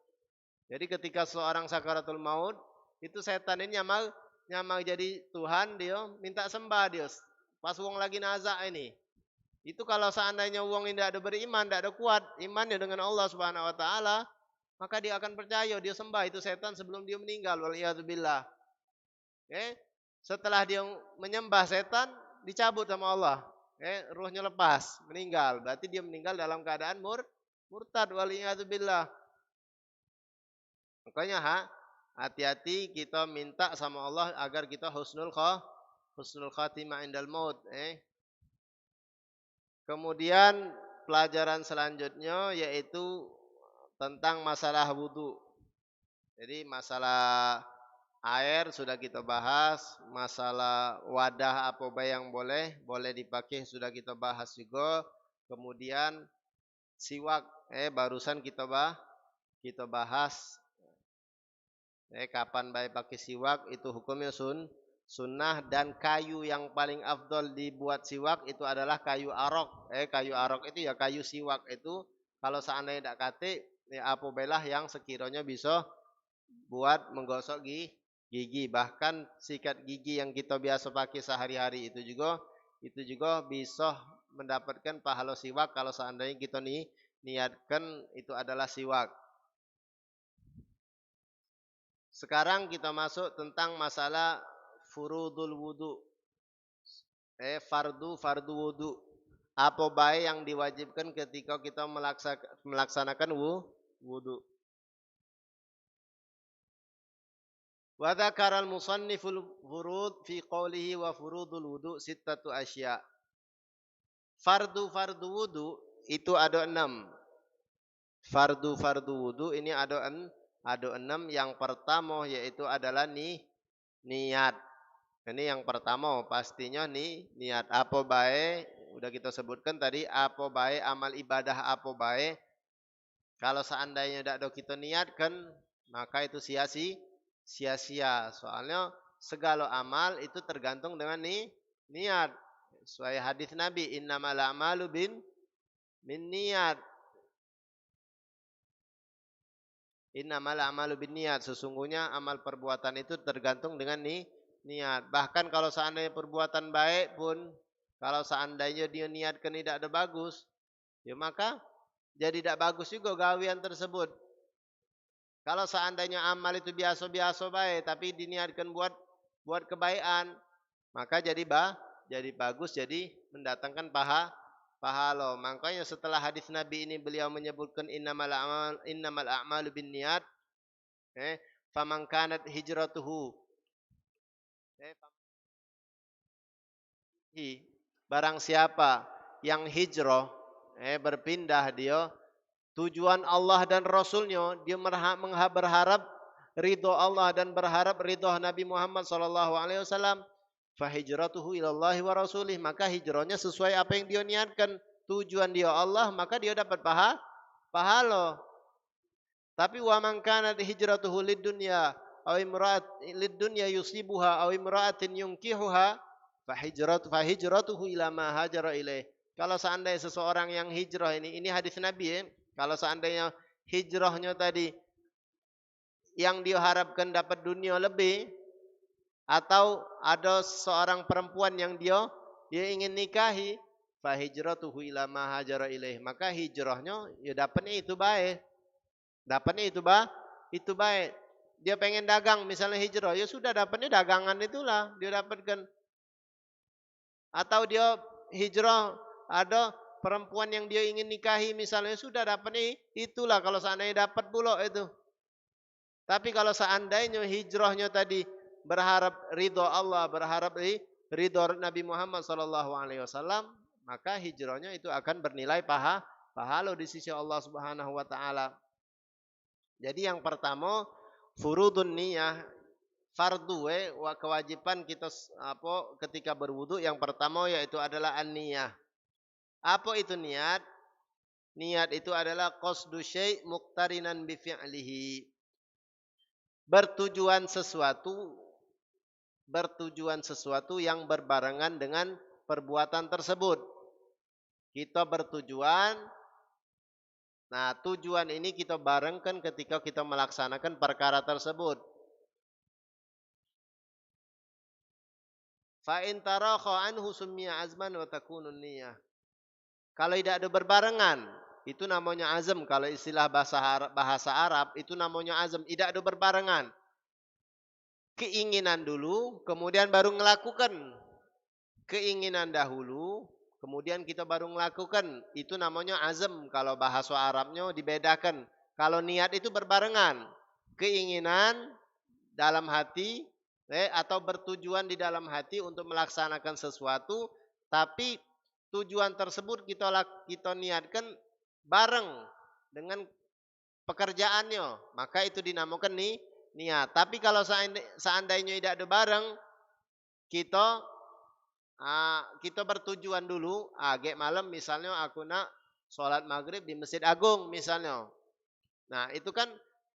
Jadi ketika seorang sakaratul maut, itu setan ini nyamar jadi Tuhan, dia minta sembah dia. Pas wong lagi nazak ini. Itu kalau seandainya wong ini tidak ada beriman, tidak ada kuat imannya dengan Allah Subhanahu wa taala, maka dia akan percaya dia sembah itu setan sebelum dia meninggal. Waliyadzubillah. Setelah dia menyembah setan, dicabut sama Allah. Ruhnya lepas, meninggal. Berarti dia meninggal dalam keadaan murtad. Waliyadzubillah. Makanya hati-hati kita minta sama Allah agar kita husnul khatimah indal maut. Kemudian pelajaran selanjutnya yaitu tentang masalah wudu. Jadi masalah air sudah kita bahas, masalah wadah apa yang boleh dipakai sudah kita bahas juga. Kemudian siwak barusan kita bahas. Kapan baik pakai siwak itu hukumnya sunnah, dan kayu yang paling afdol dibuat siwak itu adalah kayu arok. Kayu arok itu ya kayu siwak itu kalau seandainya tidak kate apa belah yang sekiranya bisa buat menggosok gigi. Bahkan sikat gigi yang kita biasa pakai sehari-hari itu juga bisa mendapatkan pahala siwak kalau seandainya kita niatkan itu adalah siwak. Sekarang kita masuk tentang masalah furudul wudu. Fardu wudu. Apa baik yang diwajibkan ketika kita melaksanakan wudu. Wa dzakara al-musanniful furud fi qawlihi wa furudul wudu sittatu asya. Fardu wudu itu ada 6. Fardu wudu ini ada 6. Yang pertama yaitu adalah niat. Ini yang pertama pastinya niat. Apa baik udah kita sebutkan tadi, apa baik amal ibadah apa baik. Kalau seandainya tidak ada kita niatkan, maka itu sia-sia. Soalnya segala amal itu tergantung dengan niat. Sesuai hadis Nabi, innamal a'malu bin niat. Innamal a'malu binniyat. Sesungguhnya amal perbuatan itu tergantung dengan niat. Bahkan kalau seandainya perbuatan baik pun, kalau seandainya dia niatkan tidak ada bagus, ya maka jadi tidak bagus juga gawian tersebut. Kalau seandainya amal itu biasa-biasa baik, tapi diniatkan buat kebaikan, maka jadi bagus, jadi mendatangkan pahala. Makanya setelah hadis Nabi ini beliau menyebutkan innamal a'malu binniyat. Faman kanat hijratuhu. Barang siapa yang hijrah, berpindah dia tujuan Allah dan Rasulnya, dia berharap ridho Allah dan berharap ridho Nabi Muhammad SAW. Fahijratuhu ilallahi wa rasulih, maka hijrahnya sesuai apa yang dia niatkan. Tujuan dia Allah, maka dia dapat pahala. Tapi wa man kanat hijratuhu lidunya aw lidunya yusibuha aw imra'atin yunkihuha fahijratuhu ila ma hajara ilaih. Kalau seandainya seseorang yang hijrah ini hadis Nabi ya. Kalau seandainya hijrahnya tadi yang dia harapkan dapat dunia lebih, atau ada seorang perempuan yang dia ingin nikahi, fa hijratuhu ila ma hajara ilaih, maka hijrahnya ya dapatnya itu baik. Dapatnya itu baik. Dia pengen dagang misalnya hijrah, ya sudah dapatnya dagangan itulah dia dapatkan. Atau dia hijrah, ada perempuan yang dia ingin nikahi misalnya, sudah dapatnya itulah kalau seandainya dapat pula itu. Tapi kalau seandainya hijrahnya tadi berharap ridho Allah, berharap ridho Nabi Muhammad SAW, maka hijrahnya itu akan bernilai pahala di sisi Allah Subhanahu wa taala. Jadi yang pertama, furudun niyah, fardu kewajiban kita ketika berwudu, yang pertama yaitu adalah an-niyah. Apa itu niat? Niat itu adalah qasdu syai' muqtarinan bi fi'lihi. Bertujuan sesuatu yang berbarengan dengan perbuatan tersebut. Kita bertujuan, nah tujuan ini kita barengkan ketika kita melaksanakan perkara tersebut. Fa in tarakha anhu summiya azman wa takunun niyah. Kalau tidak ada berbarengan, itu namanya azam. Kalau istilah bahasa Arab itu namanya azam, tidak ada berbarengan. Keinginan dulu, kemudian baru melakukan. Keinginan dahulu, kemudian kita baru melakukan. Itu namanya azam. Kalau bahasa Arabnya dibedakan. Kalau niat itu berbarengan. Keinginan dalam hati, atau bertujuan di dalam hati untuk melaksanakan sesuatu, tapi tujuan tersebut kita niatkan bareng dengan pekerjaannya, maka itu dinamakan niat. Tapi kalau seandainya tidak ada bareng, kita bertujuan dulu, agak malam misalnya aku nak sholat maghrib di Masjid Agung misalnya. Nah itu kan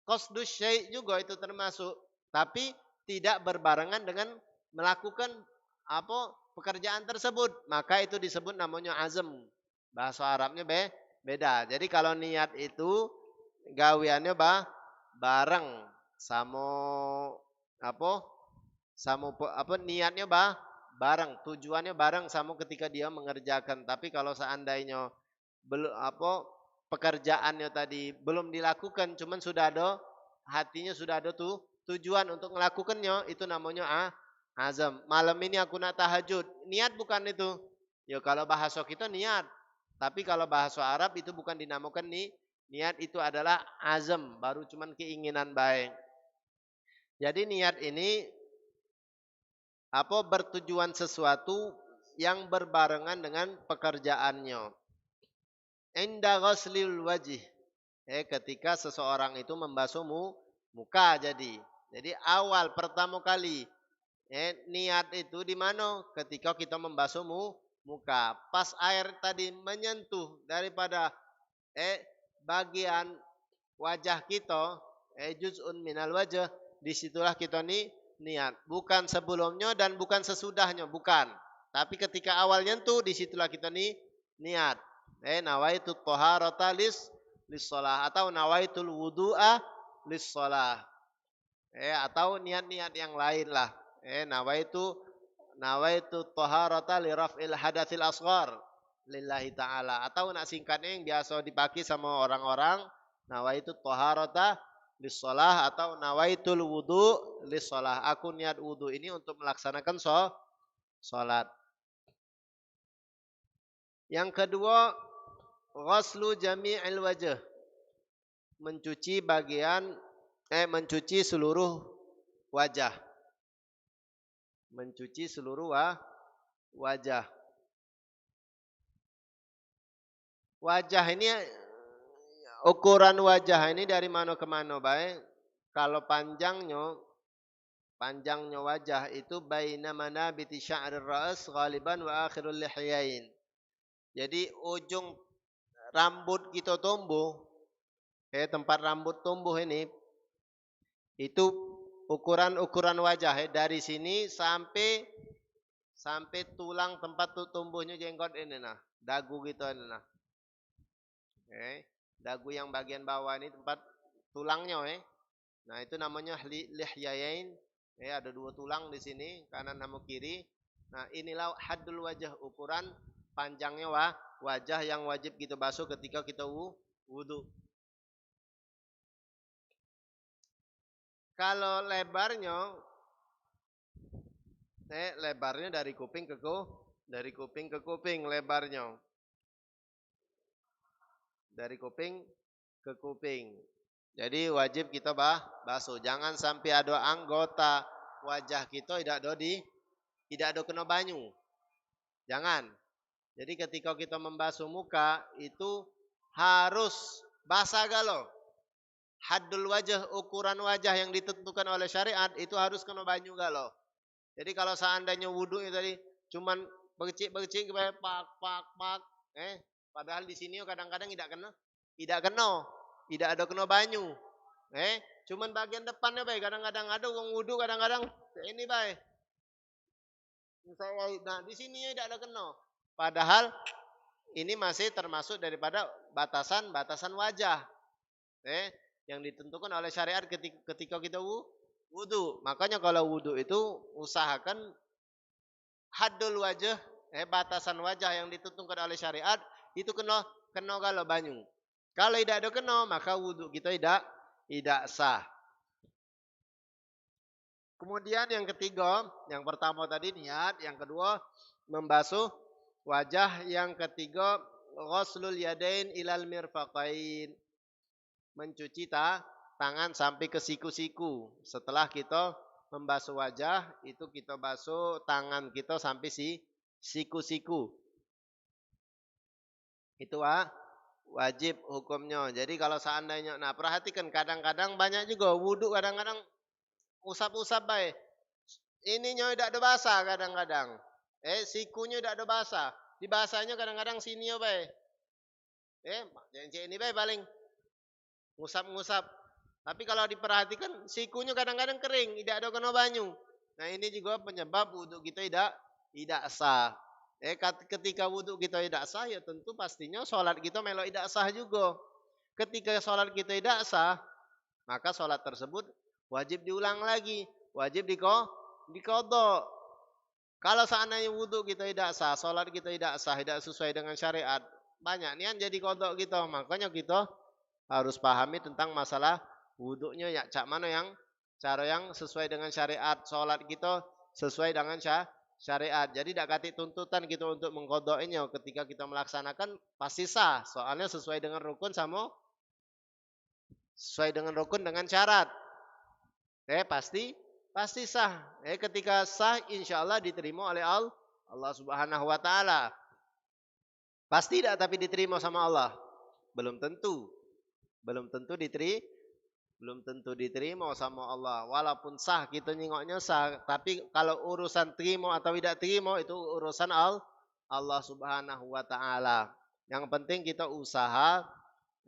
qasdus syai' juga itu termasuk, tapi tidak berbarengan dengan melakukan pekerjaan tersebut, maka itu disebut namanya azam. Bahasa Arabnya beda. Jadi kalau niat itu gaweannya bareng sama niatnya bareng, tujuannya bareng sama ketika dia mengerjakan. Tapi kalau seandainya belum pekerjaannya tadi belum dilakukan, cuman sudah ada hatinya, sudah ada tujuan untuk melakukannya, itu namanya azam. Malam ini aku nak tahajud, niat bukan itu. Ya kalau bahasa kita niat, tapi kalau bahasa Arab itu bukan dinamakan niat, itu adalah azam, baru cuman keinginan baik. Jadi niat ini bertujuan sesuatu yang berbarengan dengan pekerjaannya. Inda ghaslil wajih, ketika seseorang itu membasuh muka. Jadi awal pertama kali niat itu di mana? Ketika kita membasuh muka. Pas air tadi menyentuh daripada bagian wajah kita, juz'un minal wajah, disitulah kita niat. Bukan sebelumnya dan bukan sesudahnya, bukan. Tapi ketika awal nyentuh, disitulah kita niat. Nawaitu thaharata lis-shalah, atau nawaitul wudu'a lis-shalah. Atau niat-niat yang lain lah. Nawaitu thaharata li raf'il hadatsil asghar lillahi ta'ala. Atau nak singkatnya yang biasa dipakai sama orang-orang, nawaitu thaharata lis-shalah, atau nawaitul wudu' lis-shalah. Aku niat wudu ini untuk melaksanakan salat. Yang kedua, ghaslu jami'il wajh. Mencuci seluruh wajah. Mencuci seluruh wajah. Wajah ini, ukuran wajah ini dari mana ke mana baik? Kalau panjangnya wajah itu baina manabiti sya'rir ra's ghaliban wa akhirul lihyain. Jadi ujung rambut kita tumbuh, tempat rambut tumbuh ini, itu ukuran wajah, dari sini sampai tulang tempat tumbuhnya jenggot ini nah, dagu gitu ini nah. Dagu yang bagian bawah ini tempat tulangnya, Nah, itu namanya lihyayain. Ada 2 tulang di sini, kanan sama kiri. Nah, inilah haddul wajah, ukuran panjangnya wajah yang wajib kita basuh ketika kita wudu. Kalau lebarnya lebarnya dari kuping ke kuping lebarnya. Dari kuping ke kuping. Jadi wajib kita basuh. Jangan sampai ada anggota wajah kita tidak ada kena banyu. Jangan. Jadi ketika kita membasuh muka itu harus basah galo. Haddul wajah, ukuran wajah yang ditentukan oleh syariat itu harus kena banyu galo. Jadi kalau seandainya wudu itu tadi cuman bercik pak. Padahal di sini kadang-kadang tidak ada kena banyu. Cuman bagian depannya baik. Kadang-kadang ada orang wudu, kadang-kadang ini baik. Nah, di sini tidak ada kena. Padahal ini masih termasuk daripada batasan wajah. Yang ditentukan oleh syariat ketika kita wudu. Makanya kalau wudu itu usahakan haddul wajah, batasan wajah yang ditentukan oleh syariat itu kena kalau banyu. Kalau tidak ada kena, maka wudu kita tidak sah. Kemudian yang ketiga, yang pertama tadi niat, yang kedua membasuh wajah, yang ketiga ghuslul yadain ilal mirfaqain. Mencuci tangan sampai ke siku-siku. Setelah kita membasuh wajah, itu kita basuh tangan kita sampai siku-siku. Itu wajib hukumnya. Jadi kalau seandainya, nah perhatikan kadang-kadang banyak juga wudu kadang-kadang usap-usap baik. Ininya tidak ada basah kadang-kadang. Sikunya tidak ada basah. Di basahnya kadang-kadang sini baik. Ini baik paling ngusap-ngusap. Tapi kalau diperhatikan sikunya kadang-kadang kering, tidak ada kena banyu. Nah, ini juga penyebab wudu kita tidak sah. Ketika wudu kita tidak sah, ya tentu pastinya sholat kita melok tidak sah juga. Ketika sholat kita tidak sah, maka sholat tersebut wajib diulang lagi, wajib diqadha. Kalau seandainya wudu kita tidak sah, sholat kita tidak sah, tidak sesuai dengan syariat, banyak nian jadi qadha kita. Makanya kita harus pahami tentang masalah wudunya ya, cak mana yang cara yang sesuai dengan syariat, sholat kita sesuai dengan syariat. Jadi tidak kati tuntutan kita untuk mengqadainya ketika kita melaksanakan pasti sah, soalnya sesuai dengan rukun dengan syarat. Pasti sah. Ketika sah insyaallah diterima oleh Allah Subhanahu wa taala. Pasti tidak tapi diterima sama Allah? Belum tentu diterima sama Allah. Walaupun sah kita nyengoknya sah, tapi kalau urusan terima atau tidak terima itu urusan Allah Subhanahu wa taala. Yang penting kita usaha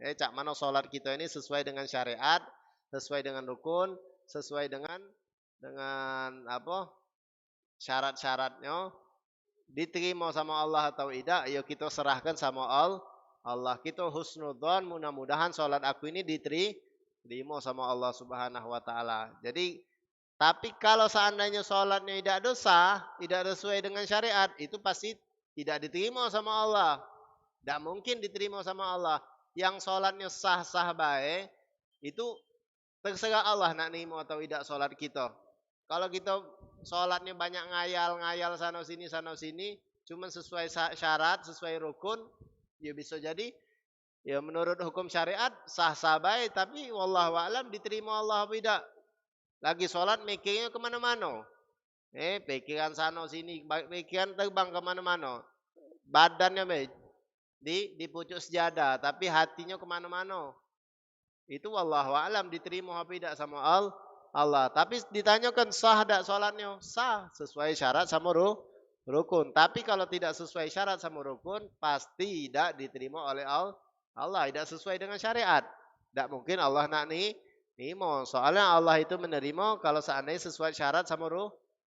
cak mana sholat kita ini sesuai dengan syariat, sesuai dengan rukun, sesuai dengan syarat-syaratnya, diterima sama Allah atau tidak, ayo kita serahkan sama Allah. Kita husnudzon, mudah-mudahan sholat aku ini diterima sama Allah Subhanahu wa taala. Jadi tapi kalau seandainya sholatnya tidak dosa, tidak sesuai dengan syariat, itu pasti tidak diterima sama Allah. Tidak mungkin diterima sama Allah. Yang sholatnya sah-sah baik, itu terserah Allah nak nimo atau tidak sholat kita. Kalau kita sholatnya banyak ngayal sana sini, cuma sesuai syarat, sesuai rukun, ya bisa jadi ya menurut hukum syariat sah-sah baik, tapi wallahu a'lam diterima Allah atau tidak. Lagi sholat mikirnya kemana-mana. Pikiran sana sini, pikiran terbang kemana-mana. Badannya di pucuk sejadah, tapi hatinya kemana-mana. Itu wallahu a'lam diterima atau tidak sama Allah. Tapi ditanyakan sah tak sholatnya? Sah, sesuai syarat sama rukun. Tapi kalau tidak sesuai syarat sama rukun, pasti tidak diterima oleh Allah. Tidak sesuai dengan syariat. Tidak mungkin Allah nak nimo. Soalnya Allah itu menerima kalau seandainya sesuai syarat sama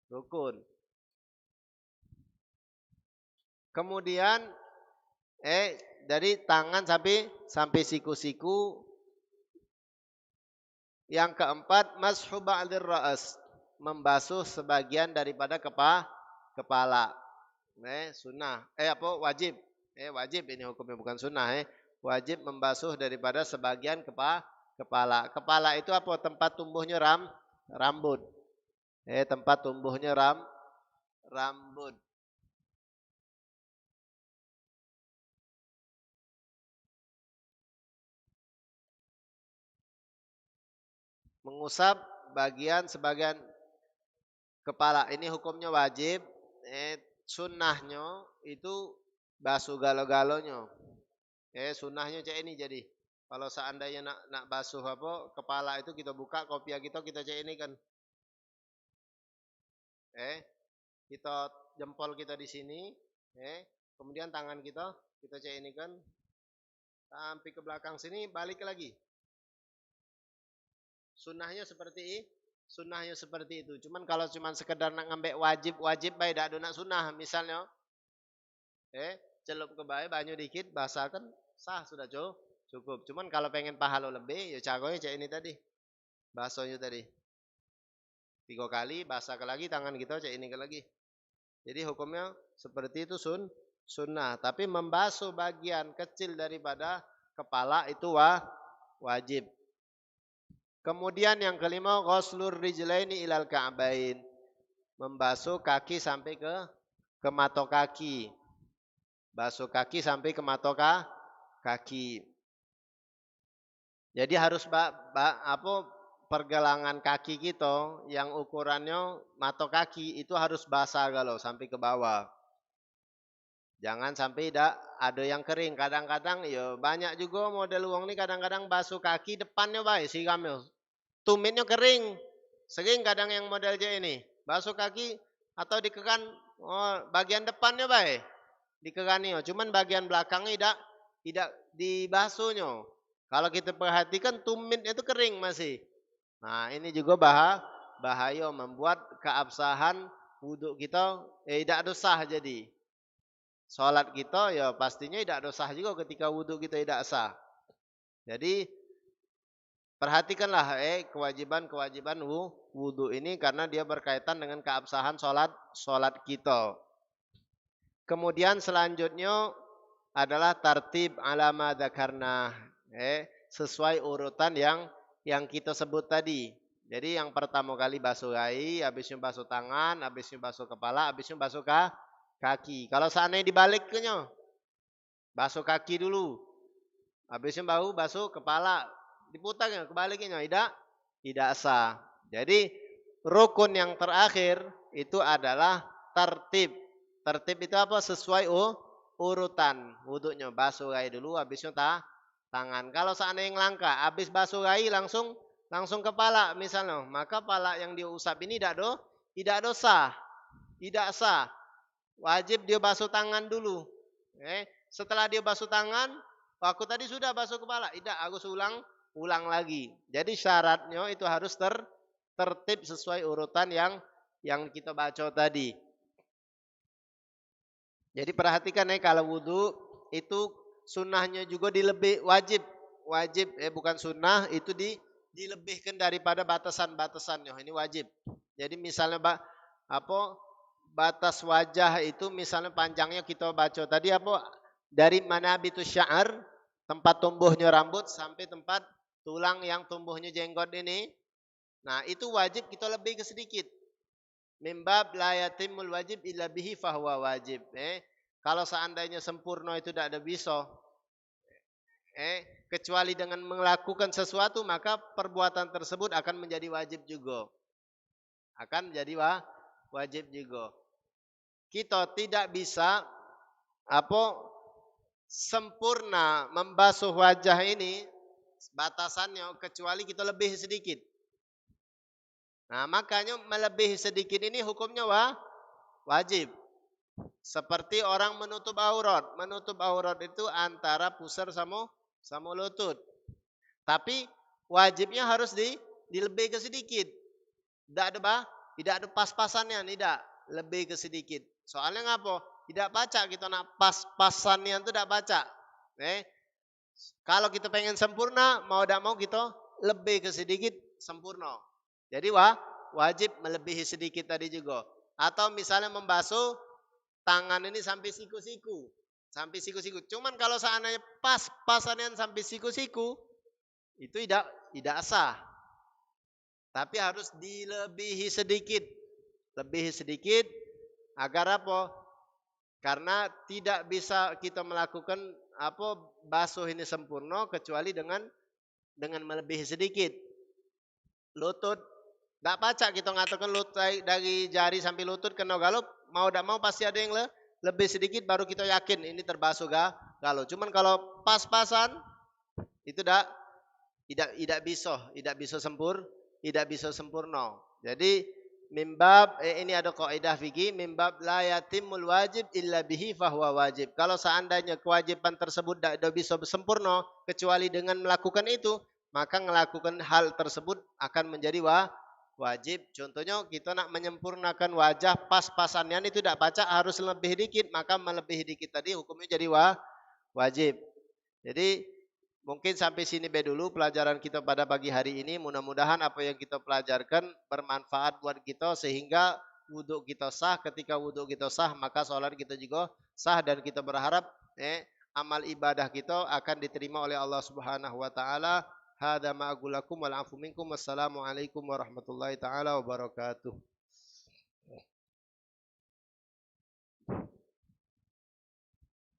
rukun. Kemudian dari tangan sampai siku-siku Yang keempat, mashu ba'dir ra'as, membasuh sebagian daripada kepala. Sunnah. Wajib. Wajib ini hukumnya, bukan sunnah. Wajib membasuh daripada sebagian kepala. Kepala itu apa? Tempat tumbuhnya rambut. Tempat tumbuhnya rambut. Mengusap sebagian kepala ini hukumnya wajib. Sunnahnya itu basuh galo-galonya. Sunnahnya cek ini jadi. Kalau seandainya nak basuh kepala itu kita buka kopiah kita cek ini kan. Kita jempol kita di sini. Kemudian tangan kita cek ini kan. Sampai ke belakang sini balik lagi. Sunnahnya seperti itu. Cuman kalau cuman sekedar nak ngambil wajib baik dak ada nak sunnah misalnya. Celup ke baik banyu dikit basahkan sah sudah cukup. Cuman kalau pengen pahala lebih ya cagonya cek ini tadi. Basuhnya tadi. 3 kali basah ke lagi tangan kita cek ini ke lagi. Jadi hukumnya seperti itu sunnah, tapi membasuh bagian kecil daripada kepala itu wajib. Kemudian yang kelima, ghuslur rijlaini ilal ka'bain. Membasuh kaki sampai ke matok kaki. Basuh kaki sampai ke matok kaki. Jadi harus pergelangan kaki kita yang ukurannya matok kaki itu harus basah galau sampai ke bawah. Jangan sampai ada yang kering. Kadang-kadang ya banyak juga model uang ini kadang-kadang basuh kaki depannya baik sih kami. Tumitnya kering. Sering kadang yang model ini. Basuh kaki atau dikekan bagian depannya baik. Dikekani. Cuman bagian belakangnya tidak dibasuhnya. Kalau kita perhatikan tumitnya itu kering masih. Nah ini juga bahaya membuat keabsahan wudhu kita tidak sah jadi. Salat kita ya pastinya tidak sah juga ketika wudhu kita tidak sah. Jadi perhatikanlah kewajiban wudhu ini karena dia berkaitan dengan keabsahan salat kita. Kemudian selanjutnya adalah tartib alama dzakarna. Sesuai urutan yang kita sebut tadi. Jadi yang pertama kali basuh kaki, habisnya basuh tangan, habisnya basuh kepala, habisnya basuh kaki. Kalau seandainya dibaliknya, basuh kaki dulu, habisnya basuh kepala, diputarnya kebaliknya, tidak sah. Jadi rukun yang terakhir itu adalah tertib. Tertib itu apa? Sesuai urutan wudhunya. Basuh kaki dulu, habisnya tangan. Kalau seandainya yang langka, habis basuh kaki langsung kepala misalnya, maka kepala yang diusap ini tidak sah. Wajib dia basuh tangan dulu. Setelah dia basuh tangan, aku tadi sudah basuh kepala. Tidak, aku ulang lagi. Jadi syaratnya itu harus tertib sesuai urutan yang kita baca tadi. Jadi perhatikan kalau wudhu itu sunnahnya juga wajib bukan sunnah itu dilebihkan daripada batasan-batasannya. Ini wajib. Jadi misalnya batas wajah itu misalnya panjangnya kita baca tadi dari manabitus sya'ar, tempat tumbuhnya rambut sampai tempat tulang yang tumbuhnya jenggot ini. Nah, itu wajib kita lebih ke sedikit. Mimbab la yatimul wajib illa bihi fahuwa wajib. Kalau seandainya sempurna itu tidak ada bisa. Kecuali dengan melakukan sesuatu maka perbuatan tersebut akan menjadi wajib juga. Wajib juga. Kita tidak bisa sempurna membasuh wajah ini batasannya kecuali kita lebih sedikit. Nah, makanya melebihi sedikit ini hukumnya wajib. Seperti orang menutup aurat. Menutup aurat itu antara pusar sama lutut. Tapi wajibnya harus dilebih ke sedikit. Tidak ada pas-pasannya, tidak. Lebih ke sedikit. Soalnya ngapa? Tidak baca kita nak pas-pasannya itu tidak baca. Kalau kita pengen sempurna, mau tidak mau kita lebih ke sedikit sempurna. Jadi wajib melebihi sedikit tadi juga. Atau misalnya membasuh tangan ini sampai siku-siku. Sampai siku-siku. Cuman kalau seandainya pas-pasannya sampai siku-siku, itu tidak sah. Tapi harus dilebihi sedikit. Lebihi sedikit agar apa? Karena tidak bisa kita melakukan basuh ini sempurna kecuali dengan melebihi sedikit. Lutut, tidak pacak kita ngatakan lutut dari jari sampai lutut kena galup, mau tidak mau pasti ada yang lebih sedikit baru kita yakin ini terbasuh galup. Cuman kalau pas-pasan itu tidak bisa sempurna. Jadi ini ada kaidah fikih mimbab la yatimul wajib illa bihi fahuwa wajib. Kalau seandainya kewajiban tersebut tidak bisa sempurna kecuali dengan melakukan itu, maka melakukan hal tersebut akan menjadi wajib. Contohnya kita nak menyempurnakan wajah pas-pasannya itu tidak pacak harus lebih dikit, maka melebihi dikit tadi hukumnya jadi wajib. Jadi mungkin sampai sini dulu pelajaran kita pada pagi hari ini. Mudah-mudahan apa yang kita pelajarkan bermanfaat buat kita sehingga wudhu kita sah. Ketika wudhu kita sah, maka sholat kita juga sah dan kita berharap amal ibadah kita akan diterima oleh Allah Subhanahu wa taala. Hadza ma aqulu lakum wal afu minkum. Wassalamualaikum warahmatullahi taala wabarakatuh.